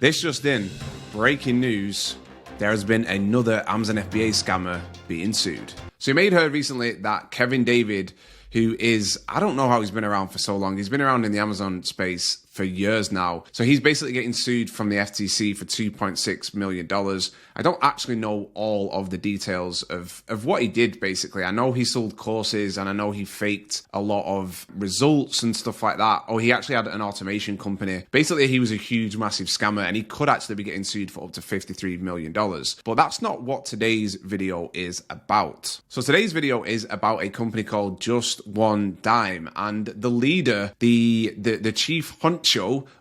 This just in, breaking news, there has been another Amazon FBA scammer being sued. So you may have heard recently that Kevin David, who is, I don't know how he's been around for so long. He's been around in the Amazon space for years now. So he's basically getting sued from the FTC for $2.6 million. I don't actually know all of the details of what he did, basically. I know he sold courses and I know he faked a lot of results and stuff like that. Oh, he actually had an automation company. Basically, he was a huge, massive scammer and he could actually be getting sued for up to $53 million. But that's not what today's video is about. So today's video is about a company called Just One Dime, and the leader, the chief honcho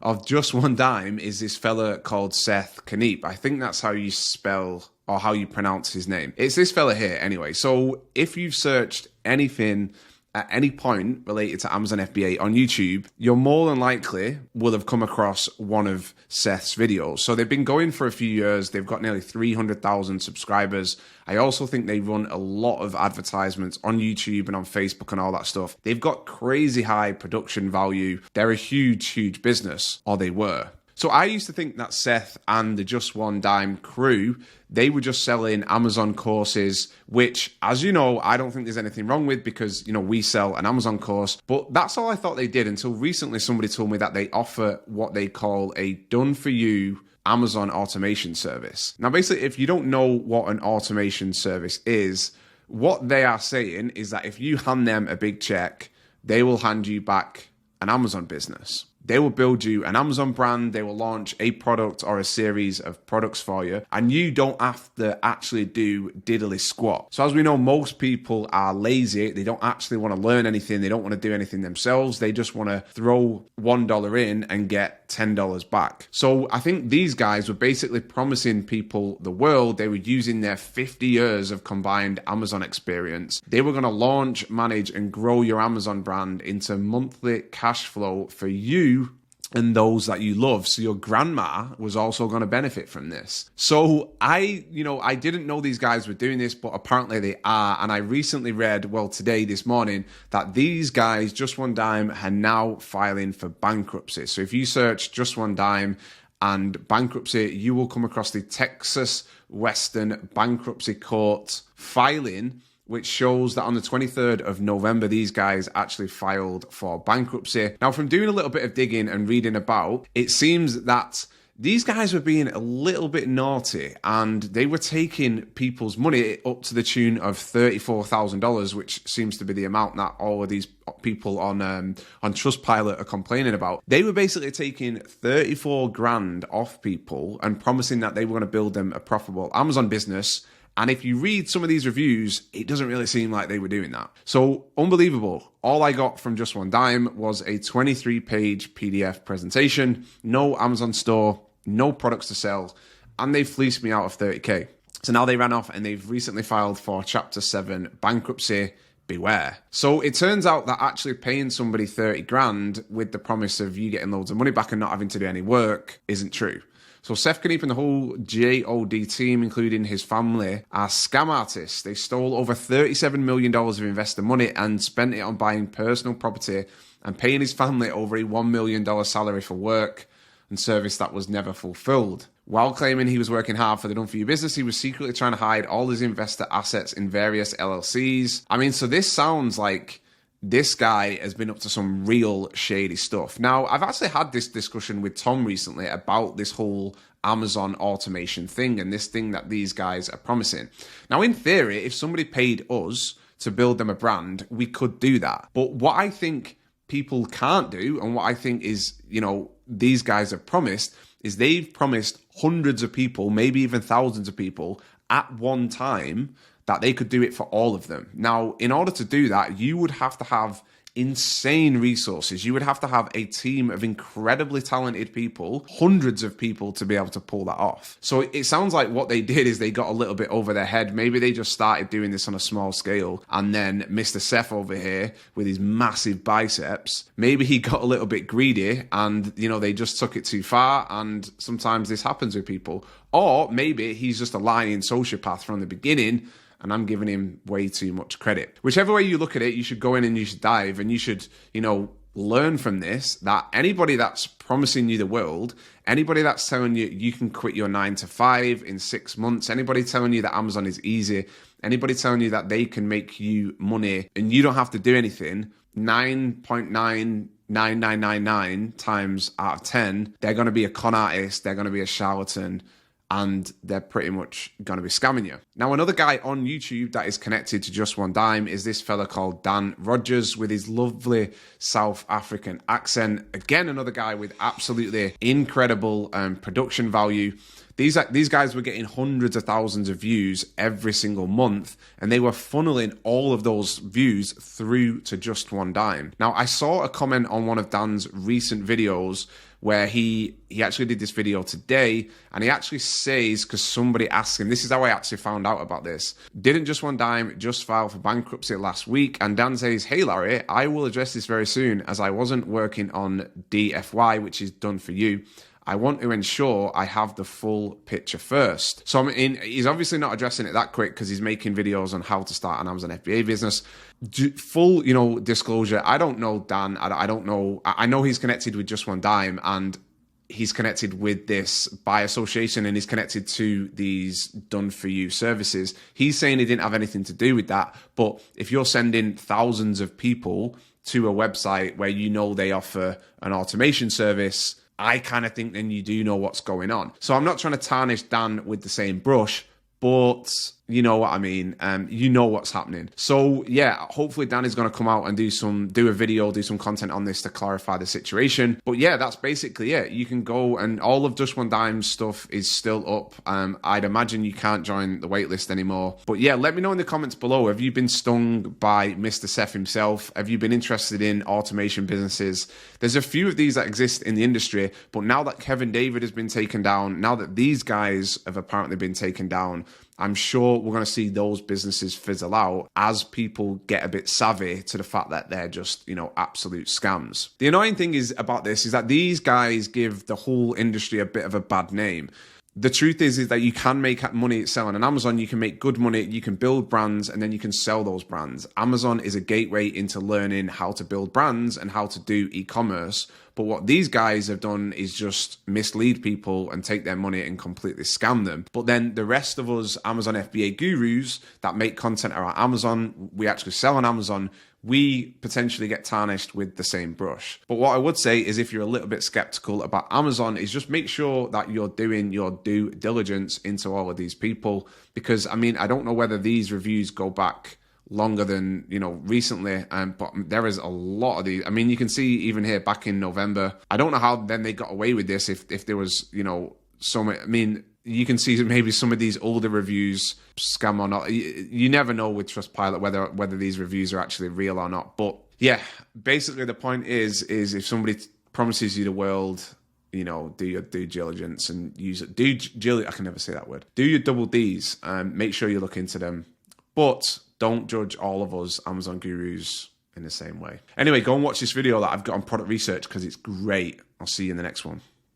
of Just One Dime is this fella called Seth Kniep. I think that's how you spell or how you pronounce his name. It's this fella here anyway. So if you've searched anything at any point related to Amazon FBA on YouTube, you're more than likely will have come across one of Seth's videos. So they've been going for a few years. They've got nearly 300,000 subscribers. I also think they run a lot of advertisements on YouTube and on Facebook and all that stuff. They've got crazy high production value. They're a huge, huge business, or they were. So I used to think that Seth and the Just One Dime crew, they were just selling Amazon courses, which, as you know, I don't think there's anything wrong with because, you know, we sell an Amazon course. But that's all I thought they did until recently somebody told me that they offer what they call a done-for-you Amazon automation service. Now, basically, if you don't know what an automation service is, what they are saying is that if you hand them a big check, they will hand you back an Amazon business. They will build you an Amazon brand. They will launch a product or a series of products for you. And you don't have to actually do diddly squat. So as we know, most people are lazy. They don't actually want to learn anything. They don't want to do anything themselves. They just want to throw $1 in and get $10 back. So I think these guys were basically promising people the world. They were using their 50 years of combined Amazon experience. They were going to launch, manage, and grow your Amazon brand into monthly cash flow for you and those that you love. So your grandma was also going to benefit from this. So I didn't know these guys were doing this, but apparently they are. And I recently read, this morning, that these guys, Just One Dime, are now filing for bankruptcy. So if you search Just One Dime and bankruptcy, you will come across the Texas Western Bankruptcy Court filing, which shows that on the 23rd of November, these guys actually filed for bankruptcy. Now, from doing a little bit of digging and reading about, it seems that these guys were being a little bit naughty and they were taking people's money up to the tune of $34,000, which seems to be the amount that all of these people on Trustpilot are complaining about. They were basically taking 34 grand off people and promising that they were going to build them a profitable Amazon business. And if you read some of these reviews, it doesn't really seem like they were doing that. So unbelievable. All I got from Just One Dime was a 23-page PDF presentation, no Amazon store, no products to sell, and they fleeced me out of 30K. So now they ran off and they've recently filed for Chapter 7 bankruptcy. Beware. So it turns out that actually paying somebody 30 grand with the promise of you getting loads of money back and not having to do any work isn't true. So Seth Kniep and the whole JOD team, including his family, are scam artists. They stole over $37 million of investor money and spent it on buying personal property and paying his family over a $1 million salary for work and service that was never fulfilled. While claiming he was working hard for the done-for-you business, he was secretly trying to hide all his investor assets in various LLCs. I mean, so this sounds like this guy has been up to some real shady stuff. Now, I've actually had this discussion with Tom recently about this whole Amazon automation thing and this thing that these guys are promising. Now, in theory, if somebody paid us to build them a brand, we could do that. But what I think people can't do, and what I think is, these guys have promised, is they've promised hundreds of people, maybe even thousands of people at one time, that they could do it for all of them. Now, in order to do that, you would have to have insane resources. You would have to have a team of incredibly talented people, hundreds of people to be able to pull that off. So it sounds like what they did is they got a little bit over their head. Maybe they just started doing this on a small scale, and then Mr. Seth over here with his massive biceps, maybe he got a little bit greedy and, they just took it too far, and sometimes this happens with people. Or maybe he's just a lying sociopath from the beginning, and I'm giving him way too much credit. Whichever way you look at it, you should go in and you should dive and you should, learn from this that anybody that's promising you the world, anybody that's telling you you can quit your 9 to 5 in 6 months, anybody telling you that Amazon is easy, anybody telling you that they can make you money and you don't have to do anything, 9.99999 times out of 10, they're going to be a con artist, they're going to be a charlatan, and they're pretty much going to be scamming you. Now, another guy on YouTube that is connected to Just One Dime is this fella called Dan Rogers with his lovely South African accent. Again, another guy with absolutely incredible production value. These guys were getting hundreds of thousands of views every single month, and they were funneling all of those views through to Just One Dime. Now, I saw a comment on one of Dan's recent videos where he actually did this video today, and he actually says, because somebody asked him, this is how I actually found out about this, didn't Just One Dime just file for bankruptcy last week? And Dan says, hey Larry, I will address this very soon, as I wasn't working on DFY, which is done for you. I want to ensure I have the full picture first. So he's obviously not addressing it that quick because he's making videos on how to start an Amazon FBA business. Full, disclosure, I don't know Dan. I don't know. I know he's connected with Just One Dime, and he's connected with this by association, and he's connected to these done for you services. He's saying he didn't have anything to do with that. But if you're sending thousands of people to a website where they offer an automation service, I kind of think then you do know what's going on. So I'm not trying to tarnish Dan with the same brush, but you know what I mean. You know what's happening. So yeah, hopefully Dan is going to come out and do a video, do some content on this to clarify the situation. But yeah, that's basically it. You can go, and all of Just One Dime's stuff is still up. I'd imagine you can't join the waitlist anymore. But yeah, let me know in the comments below. Have you been stung by Mr. Seth himself? Have you been interested in automation businesses? There's a few of these that exist in the industry, but now that Kevin David has been taken down, now that these guys have apparently been taken down, I'm sure we're going to see those businesses fizzle out as people get a bit savvy to the fact that they're just, absolute scams. The annoying thing about this is that these guys give the whole industry a bit of a bad name. The truth is that you can make money selling on Amazon. You can make good money. You can build brands, and then you can sell those brands. Amazon is a gateway into learning how to build brands and how to do e-commerce. But what these guys have done is just mislead people and take their money and completely scam them. But then the rest of us Amazon FBA gurus that make content around Amazon, we actually sell on Amazon, we potentially get tarnished with the same brush. But what I would say is, if you're a little bit skeptical about Amazon, is just make sure that you're doing your due diligence into all of these people. Because I don't know whether these reviews go back longer than recently, but there is a lot of these. You can see even here back in November. I don't know how then they got away with this if there was so many. You can see maybe some of these older reviews scam or not. You never know with Trustpilot whether these reviews are actually real or not. But yeah, basically the point is if somebody promises you the world, do your due diligence and use it. I can never say that word. Do your double Ds. Make sure you look into them, but don't judge all of us Amazon gurus in the same way. Anyway, go and watch this video that I've got on product research because it's great. I'll see you in the next one.